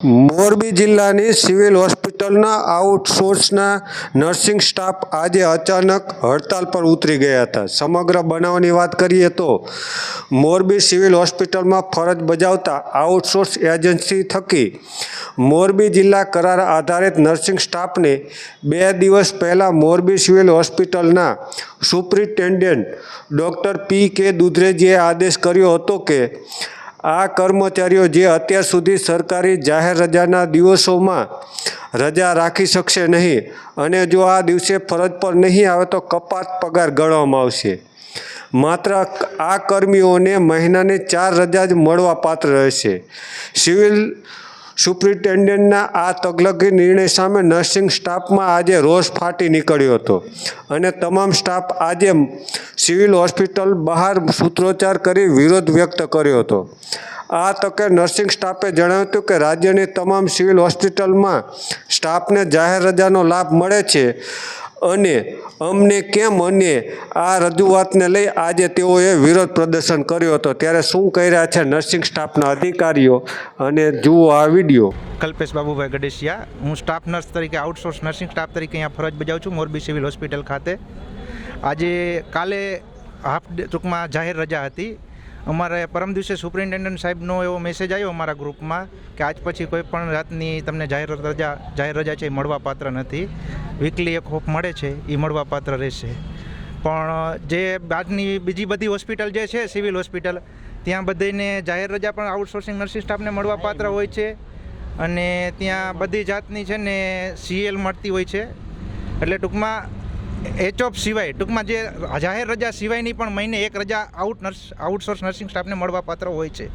મોરબી જિલ્લાની સિવિલ હોસ્પિટલના આઉટસોર્સના nursing staff આજે અચાનક હડતાલ પર ઉતરી ગયા હતા. સમગ્ર બનાવની વાત કરીએ તો મોરબી સિવિલ હોસ્પિટલમાં ફરજ બજાવતા આઉટસોર્સ એજન્સી થકી મોરબી જિલ્લા કરાર આધારિત નર્સિંગ સ્ટાફને 2 દિવસ પહેલાં મોરબી સિવિલ હોસ્પિટલના સુપ્રિન્ટેન્ડન્ટ ડૉક્ટર P.K. દુધરેજીએ આદેશ કર્યો હતો કે આ કર્મચારીઓ જે અત્યાર સુધી સરકારી જાહેર રજાના દિવસોમાં રજા રાખી શકશે નહીં અને જો આ દિવસે ફરજ પર નહીં આવે તો કપાત પગાર ગણવામાં આવશે. માત્ર આ કર્મીઓને મહિનાની 4 રજા જ મળવાપાત્ર રહેશે. સિવિલ સુપ્રિન્ટેન્ડન્ટના આ તગલગી નિર્ણય સામે નર્સિંગ સ્ટાફમાં આજે રોષ ફાટી નીકળ્યો હતો અને તમામ સ્ટાફ આજે સિવિલ હોસ્પિટલ બહાર સૂત્રોચ્ચાર કરી વિરોધ વ્યક્ત કર્યો હતો. આ તકે નર્સિંગ સ્ટાફે જણાવ્યું હતું કે રાજ્યની તમામ સિવિલ હોસ્પિટલમાં સ્ટાફને જાહેર રજાનો લાભ મળે છે અને અમને કેમ અને આ રજૂઆતને લઈ આજે તેઓએ વિરોધ પ્રદર્શન કર્યો હતો. ત્યારે શું કહી રહ્યા છે નર્સિંગ સ્ટાફના અધિકારીઓ અને જુઓ આ વિડીયો. કલ્પેશ બાબુભાઈ ગડેશિયા, હું સ્ટાફ નર્સ તરીકે આઉટસોર્સ નર્સિંગ સ્ટાફ તરીકે અહીંયા ફરજ બજાવું છું મોરબી સિવિલ હોસ્પિટલ ખાતે. કાલે ટૂંકમાં જાહેર રજા હતી. અમારે પરમ દિવસે સુપ્રિન્ટેન્ડન્ટ સાહેબનો એવો મેસેજ આવ્યો અમારા ગ્રુપમાં કે આજ પછી કોઈ પણ જાતની તમને જાહેર રજા છે એ મળવાપાત્ર નથી. વીકલી એક હોપ મળે છે એ મળવાપાત્ર રહેશે. પણ જે બાદની બીજી બધી હોસ્પિટલ જે છે સિવિલ હોસ્પિટલ ત્યાં બધાને જાહેર રજા પણ આઉટસોર્સિંગ નર્સિંગ સ્ટાફને મળવાપાત્ર હોય છે અને ત્યાં બધી જાતની છે ને CL મળતી હોય છે. એટલે ટૂંકમાં HOP સિવાય ટૂંકમાં જે જાહેર રજા સિવાયની પણ મહિને એક રજા આઉટસોર્સ નર્સિંગ સ્ટાફને મળવાપાત્ર હોય છે.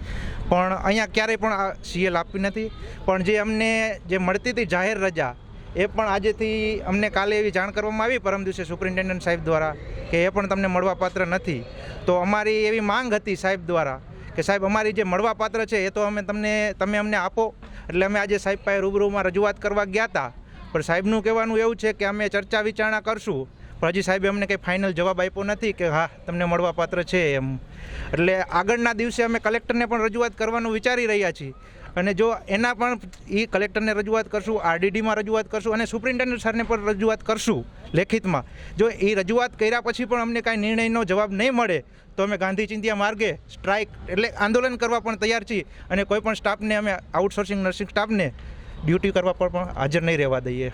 પણ અહીંયા ક્યારેય પણ આ CL આપી નથી. પણ જે અમને જે મળતી હતી જાહેર રજા એ પણ આજેથી અમને કાલે એવી જાણ કરવામાં આવી પરમ દિવસે સુપ્રિન્ટેન્ડન્ટ સાહેબ દ્વારા કે એ પણ તમને મળવાપાત્ર નથી. તો અમારી એવી માંગ હતી સાહેબ દ્વારા કે સાહેબ અમારી જે મળવાપાત્ર છે એ તો તમે અમને આપો. એટલે અમે આજે સાહેબ પાસે રૂબરૂમાં રજૂઆત કરવા ગયા હતા. પણ સાહેબનું કહેવાનું એવું છે કે અમે ચર્ચા વિચારણા કરશું, પણ હજી સાહેબે અમને કંઈ ફાઇનલ જવાબ આપ્યો નથી કે હા તમને મળવાપાત્ર છે એમ. એટલે આગળના દિવસે અમે કલેક્ટરને પણ રજૂઆત કરવાનું વિચારી રહ્યા છીએ અને જો એના પણ એ કલેક્ટરને રજૂઆત કરશું, RDDમાં રજૂઆત કરશું અને સુપ્રિન્ટેન્ડન્ટ સરને પણ રજૂઆત કરશું લેખિતમાં. જો એ રજૂઆત કર્યા પછી પણ અમને કાંઈ નિર્ણયનો જવાબ નહીં મળે તો અમે ગાંધી ચિંધ્યા માર્ગે સ્ટ્રાઇક એટલે આંદોલન કરવા પણ તૈયાર છીએ અને કોઈ પણ સ્ટાફને અમે આઉટસોર્સિંગ નર્સિંગ સ્ટાફને ડ્યુટી કરવા પર પણ હાજર નહીં રહેવા દઈએ.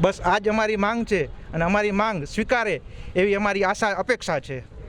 બસ આ જ અમારી માંગ છે અને અમારી માંગ સ્વીકારે એવી અમારી અપેક્ષા છે.